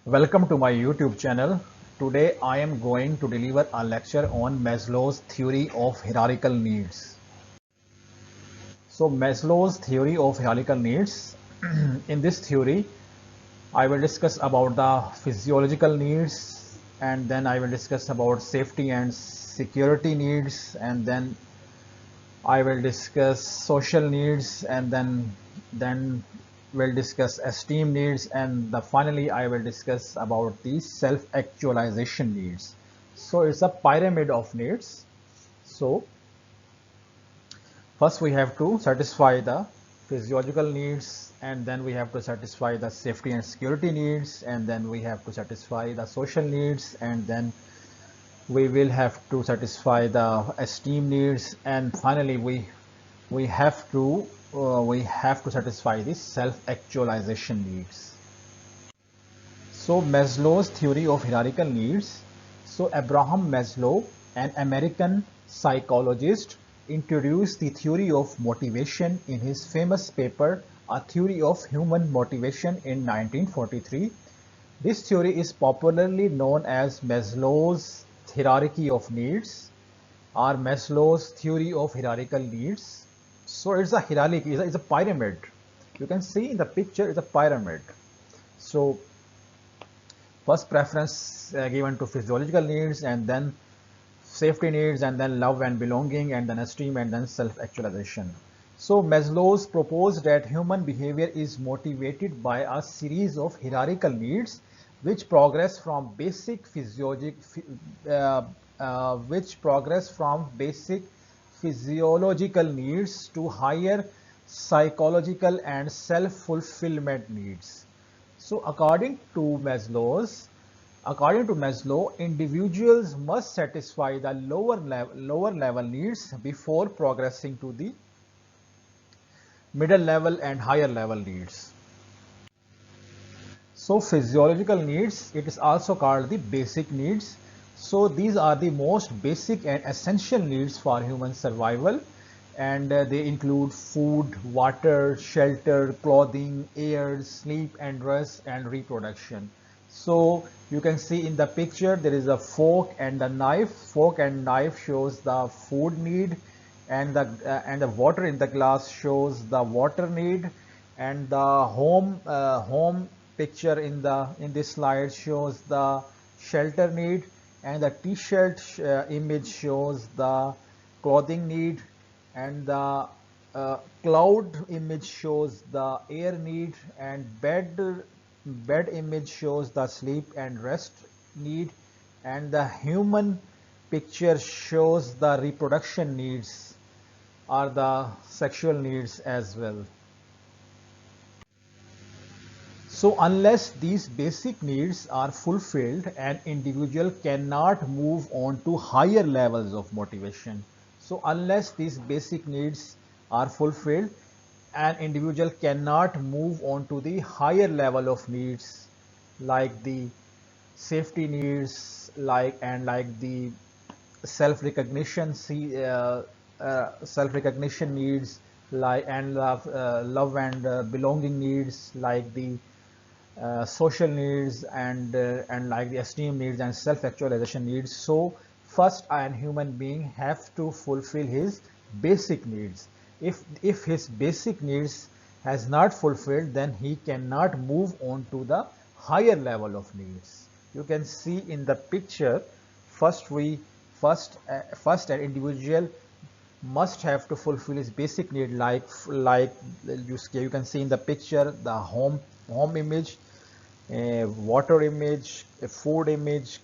Welcome to my YouTube channel. Today I am going to deliver a lecture on Maslow's theory of hierarchical needs. So Maslow's theory of hierarchical needs. In this theory, I will discuss about the physiological needs, and then I will discuss about safety and security needs, and then I will discuss social needs, and then we'll discuss esteem needs, and finally I will discuss about the self-actualization needs. So it's a pyramid of needs. So first we have to satisfy the physiological needs, and then we have to satisfy the safety and security needs, and then we have to satisfy the social needs, and then we will have to satisfy the esteem needs, and finally we have to satisfy the self-actualization needs. So Maslow's theory of hierarchical needs. So Abraham Maslow, an American psychologist, introduced the theory of motivation in his famous paper, A Theory of Human Motivation in 1943. This theory is popularly known as Maslow's hierarchy of needs or Maslow's theory of hierarchical needs. So it's a hierarchy, it's a pyramid. You can see in the picture it's a pyramid. So first preference given to physiological needs, and then safety needs, and then love and belonging, and then esteem, and then self-actualization. So Maslow's proposed that human behavior is motivated by a series of hierarchical needs which progress from basic physiological needs to higher psychological and self-fulfillment needs. So according to Maslow, individuals must satisfy the lower level needs before progressing to the middle level and higher level needs. So physiological needs, it is also called the basic needs. So these are the most basic and essential needs for human survival, and they include food, water, shelter, clothing, air, sleep and rest, and reproduction. So you can see in the picture there is a fork and a knife. Fork and knife shows the food need, and the water in the glass shows the water need, and the home picture in this slide shows the shelter need, and the t-shirt image shows the clothing need, and the cloud image shows the air need, and bed image shows the sleep and rest need, and the human picture shows the reproduction needs or the sexual needs as well. So unless these basic needs are fulfilled, an individual cannot move on to higher levels of motivation. So unless these basic needs are fulfilled, an individual cannot move on to the higher level of needs like the safety needs, like the self-recognition self-recognition needs, love and belonging needs, like the social needs, and like the esteem needs and self-actualization needs. So first an human being have to fulfill his basic needs. If his basic needs has not fulfilled, then he cannot move on to the higher level of needs. You can see in the picture, first an individual must have to fulfill his basic need, like you can see in the picture the home image, a water image, a food image,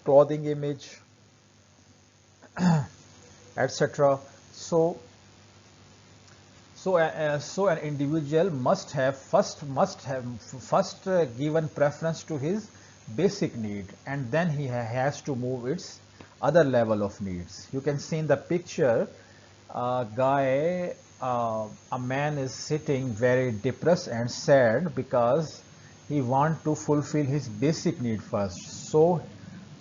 clothing image, etc. So so an individual must have given preference to his basic need, and then he has to move its other level of needs. You can see in the picture a man is sitting very depressed and sad because he want to fulfill his basic need first. So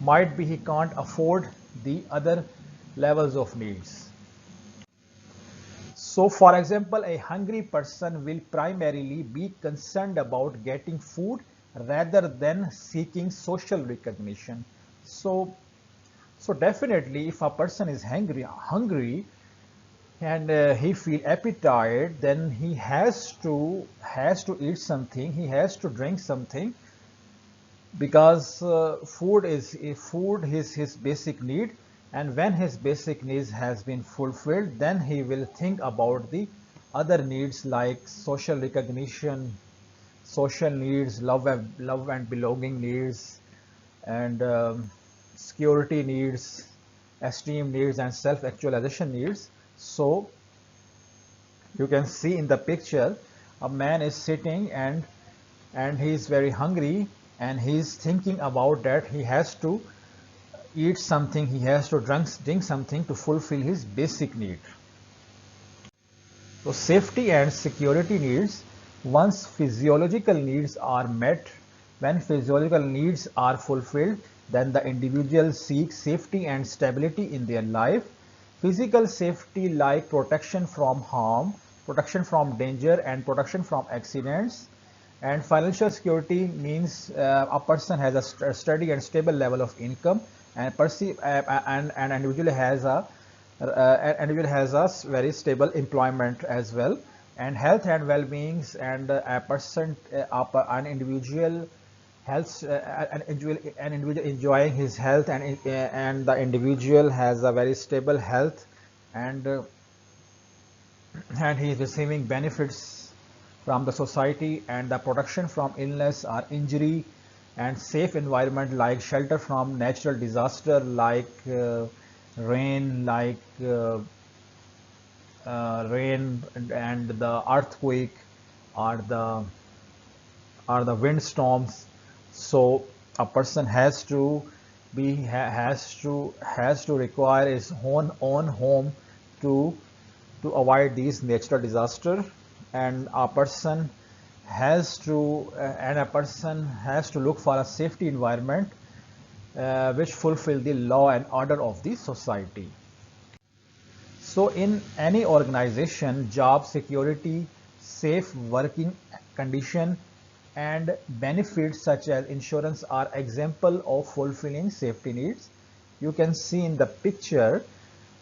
might be he can't afford the other levels of needs. So for example, a hungry person will primarily be concerned about getting food rather than seeking social recognition. So definitely, if a person is hungry, and he feel appetite, then he has to eat something, he has to drink something, because food is his basic need, and when his basic needs has been fulfilled, then he will think about the other needs like social recognition, social needs, love and belonging needs, and security needs, esteem needs, and self-actualization needs. So you can see in the picture, a man is sitting, and he is very hungry, and he is thinking about that he has to eat something, he has to drink something to fulfill his basic need. So safety and security needs, once physiological needs are met, when physiological needs are fulfilled, then the individual seeks safety and stability in their life. Physical safety like protection from harm, protection from danger, and protection from accidents. And financial security means a person has a steady and stable level of income, and an individual has a very stable employment as well. And health and well-beings, and a person an individual health an individual enjoying his health, and the individual has a very stable health, and and he is receiving benefits from the society, and the protection from illness or injury, and safe environment like shelter from natural disaster like rain like rain and the earthquake, or the windstorms. So a person has to require his own home to avoid these natural disaster, and a person has to look for a safety environment which fulfill the law and order of the society. So in any organization, job security, safe working condition, and benefits such as insurance are example of fulfilling safety needs. You can see in the picture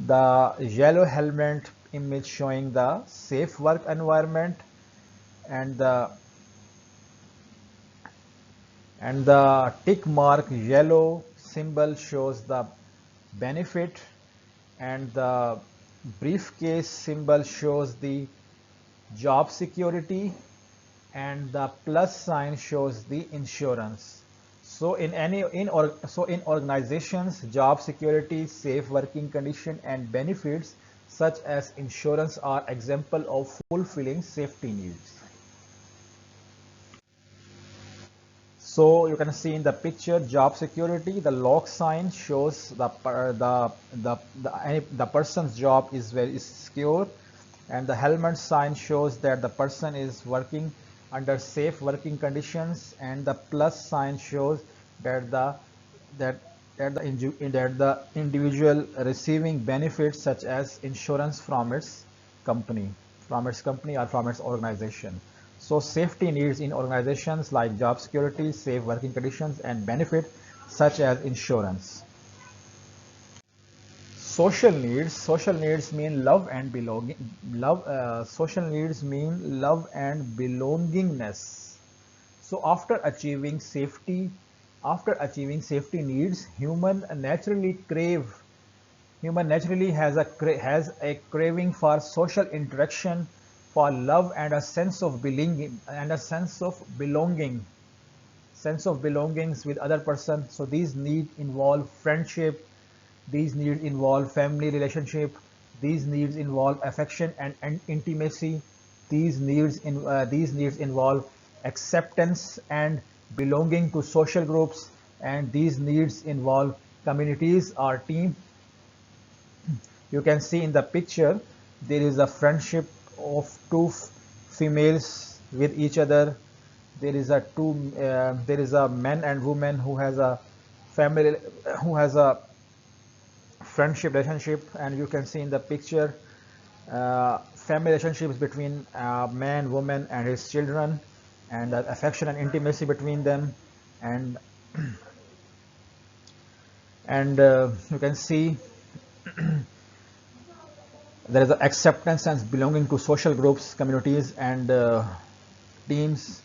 the yellow helmet image showing the safe work environment, and the tick mark yellow symbol shows the benefit, and the briefcase symbol shows the job security, and the plus sign shows the insurance. So in organizations, job security, safe working condition, and benefits such as insurance are example of fulfilling safety needs. So you can see in the picture, job security, the lock sign shows the person's job is very secure, and the helmet sign shows that the person is working under safe working conditions, and the plus sign shows that that the individual receiving benefits such as insurance from its company or from its organization. So safety needs in organizations like job security, safe working conditions, and benefit such as insurance. Social needs mean love and belonging. Social needs mean love and belongingness. So after achieving safety needs, human naturally has a craving for social interaction, for love, and a sense of belongings with other person. So these needs involve friendship, these needs involve family relationship, these needs involve affection and intimacy, these needs involve acceptance and belonging to social groups, and these needs involve communities or team. You can see in the picture there is a friendship of two females with each other. There is a man and woman family who has a friendship relationship, and you can see in the picture family relationships between man, woman, and his children. and affection and intimacy between them, and you can see there is acceptance and belonging to social groups, communities, and teams.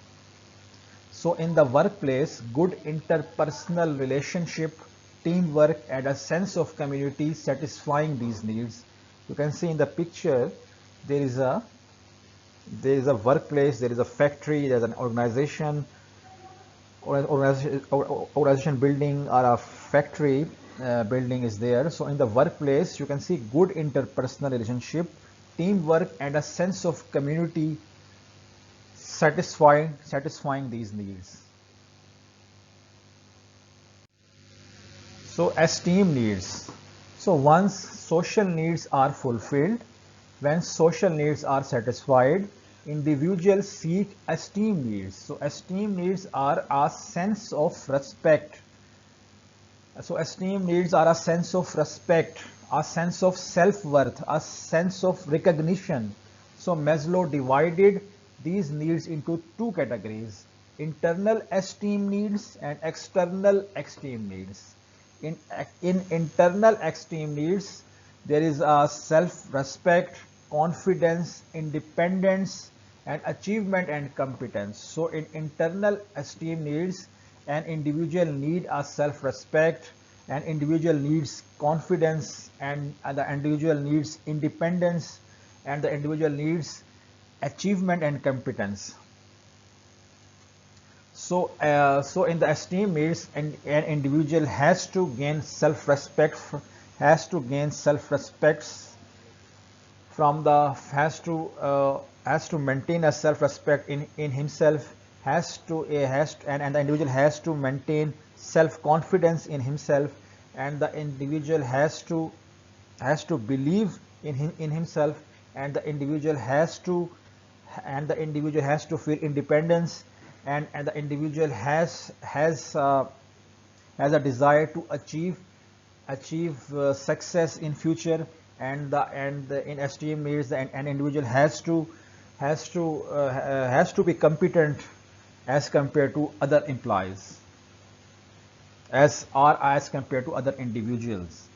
So in the workplace, good interpersonal relationship, teamwork, and a sense of community satisfying these needs. You can see in the picture there is a workplace, there is a factory, there is an organization building, or a factory building is there. So in the workplace, you can see good interpersonal relationship, teamwork, and a sense of community satisfying these needs. So esteem needs. So once social needs are fulfilled, when social needs are satisfied, individuals seek esteem needs. So esteem needs are a sense of respect. So esteem needs are a sense of respect, a sense of self-worth, a sense of recognition. So Maslow divided these needs into two categories: internal esteem needs and external esteem needs. In internal esteem needs, there is a self-respect, confidence, independence, and achievement and competence. So in internal esteem needs, an individual needs a self-respect, an individual needs confidence, and the individual needs independence, and the individual needs achievement and competence. So in the esteem needs, an individual has to gain self-respect, from the has to maintain a self-respect in himself, and the individual has to maintain self-confidence in himself, and the individual has to believe in himself, and the individual has to feel independence, and the individual has a desire to achieve success in future, and in esteem needs, an individual has to be competent as compared to other employees, as compared to other individuals.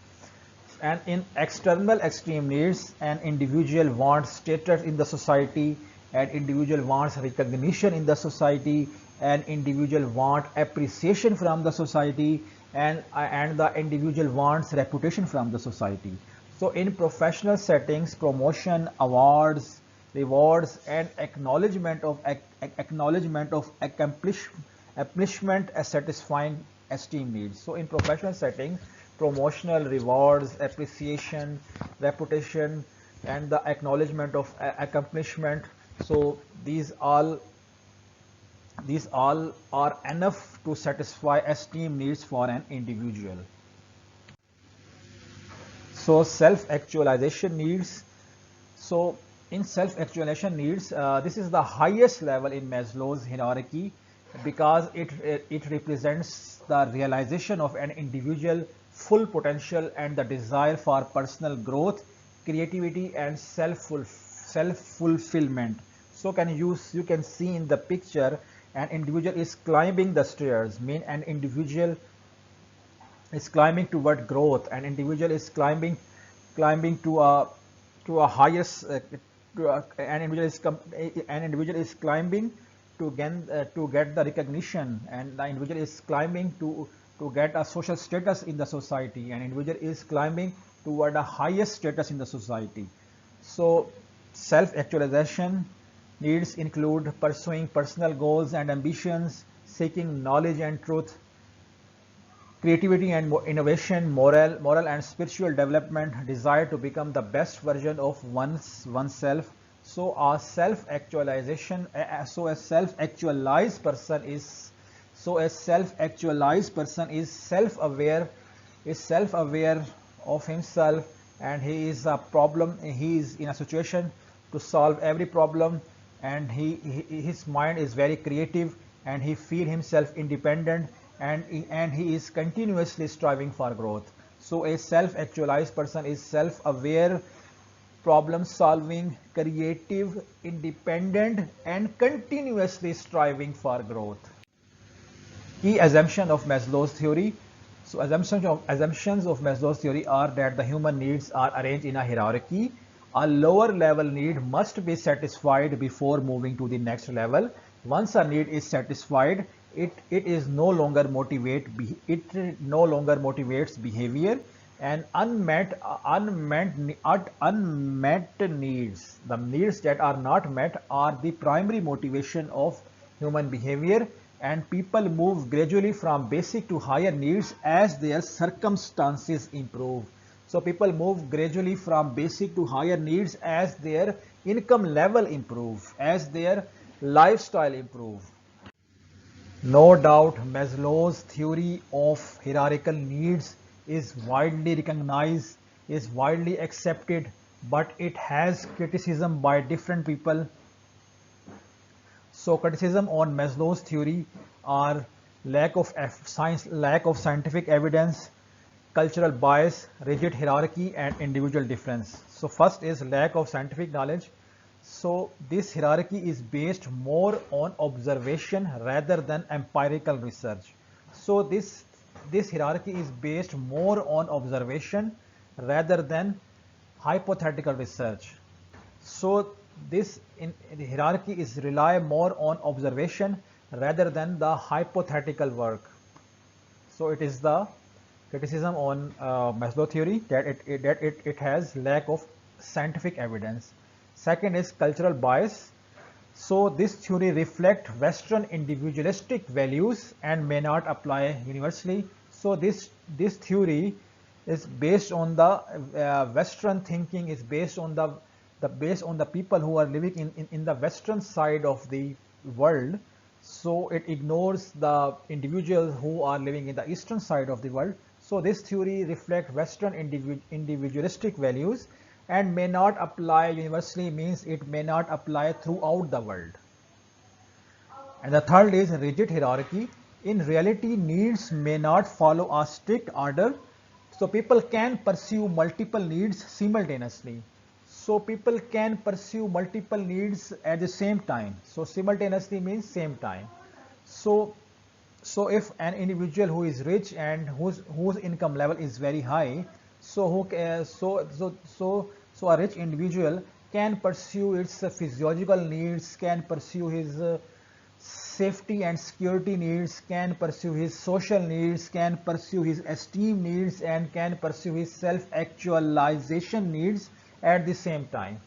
And in external esteem needs, an individual wants status in the society, an individual wants recognition in the society, an individual wants appreciation from the society, and the individual wants reputation from the society. So in professional settings, promotion, awards, rewards, and acknowledgement of accomplishment as satisfying esteem needs. So in professional settings, promotional, rewards, appreciation, reputation, and the acknowledgement of accomplishment. So these all are enough to satisfy esteem needs for an individual. So self-actualization needs. So in self-actualization needs, this is the highest level in Maslow's hierarchy, because it represents the realization of an individual full potential and the desire for personal growth, creativity, and self-fulfillment. So you can see in the picture, an individual is climbing the stairs, mean an individual is climbing toward growth, an individual is climbing to a higher an individual is climbing to get the recognition, and the individual is climbing to get a social status in the society, and individual is climbing toward a highest status in the society. So self-actualization needs include pursuing personal goals and ambitions, seeking knowledge and truth, creativity and innovation, moral and spiritual development, desire to become the best version of oneself. So a self-actualized person is self-aware of himself, and he is in a situation to solve every problem, and his mind is very creative, and he feel himself independent, and he is continuously striving for growth. So a self-actualized person is self-aware problem solving, creative, independent, and continuously striving for growth. Key assumption of Maslow's theory. So assumptions of Maslow's theory are that the human needs are arranged in a hierarchy. A lower level need must be satisfied before moving to the next level. Once a need is satisfied, it no longer motivates behavior, and unmet needs, the needs that are not met, are the primary motivation of human behavior, and people move gradually from basic to higher needs as their circumstances improve. So people move gradually from basic to higher needs as their income level improve, as their lifestyle improve. No doubt Maslow's theory of hierarchical needs is widely recognized, is widely accepted, but it has criticism by different people. So criticism on Maslow's theory are lack of scientific evidence, cultural bias, rigid hierarchy, and individual difference. So first is lack of scientific knowledge. So this hierarchy is based more on observation rather than empirical research. So this hierarchy is based more on observation rather than hypothetical research. So the hierarchy is rely more on observation rather than the hypothetical work. So it is the criticism on Maslow theory that it has lack of scientific evidence. Second is cultural bias. So this theory reflects Western individualistic values and may not apply universally. So this theory is based on the Western thinking, is based on the people who are living in the Western side of the world. So it ignores the individuals who are living in the Eastern side of the world. So this theory reflects Western individualistic values and may not apply universally, means it may not apply throughout the world. And the third is rigid hierarchy. In reality, needs may not follow a strict order. So people can pursue multiple needs simultaneously. So people can pursue multiple needs at the same time. So simultaneously means same time. So if an individual who is rich and whose income level is very high, so a rich individual can pursue its physiological needs, can pursue his safety and security needs, can pursue his social needs, can pursue his esteem needs, and can pursue his self-actualization needs at the same time.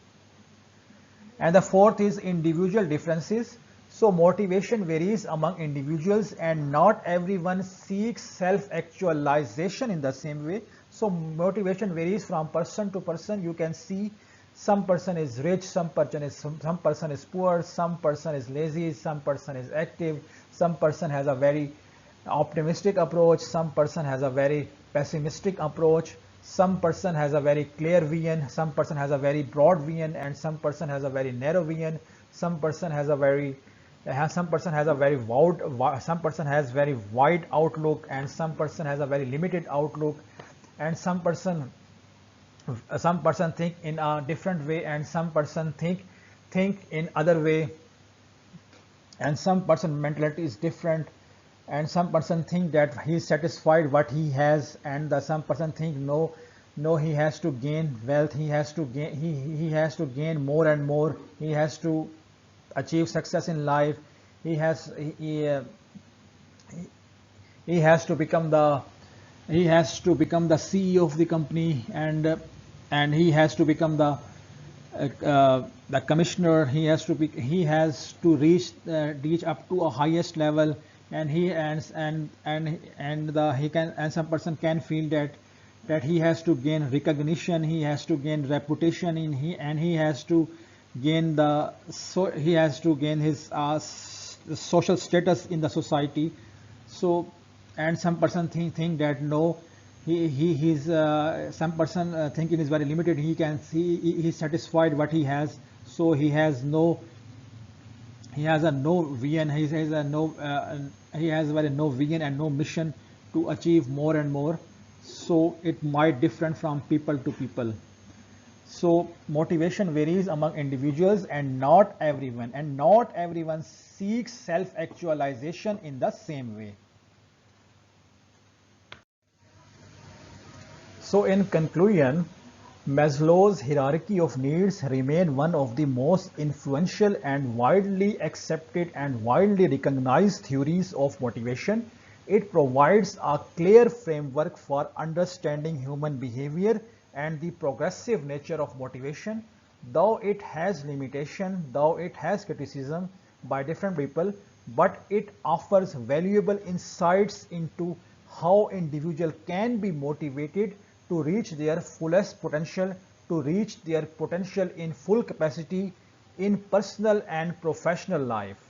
And the fourth is individual differences. So motivation varies among individuals and not everyone seeks self-actualization in the same way. So motivation varies from person to person. You can see some person is rich, some person is poor, some person is lazy, some person is active, some person has a very optimistic approach, some person has a very pessimistic approach, some person has a very clear vision, some person has a very broad vision, and some person has a very narrow vision. Some person has very wide outlook, and some person has a very limited outlook, and some person think in a different way, and some person think in other way, and some person mentality is different, and some person think that he is satisfied what he has, and some person think no, he has to gain wealth, he has to gain more and more, he has to achieve success in life, he has to become the CEO of the company, and he has to become the commissioner, he has to reach up to a highest level, and some person can feel that he has to gain recognition, he has to gain reputation he has to gain his social status in the society. So, and some person think that no, he's some person thinking is very limited, he can see he's satisfied what he has, so he has a no vision, he has very no vision and no mission to achieve more and more. So it might different from people to people. So motivation varies among individuals and not everyone seeks self-actualization in the same way. So in conclusion, Maslow's hierarchy of needs remain one of the most influential and widely accepted and widely recognized theories of motivation. It provides a clear framework for understanding human behavior and the progressive nature of motivation. Though it has limitation, though it has criticism by different people, but it offers valuable insights into how individual can be motivated to reach their fullest potential, to reach their potential in full capacity in personal and professional life.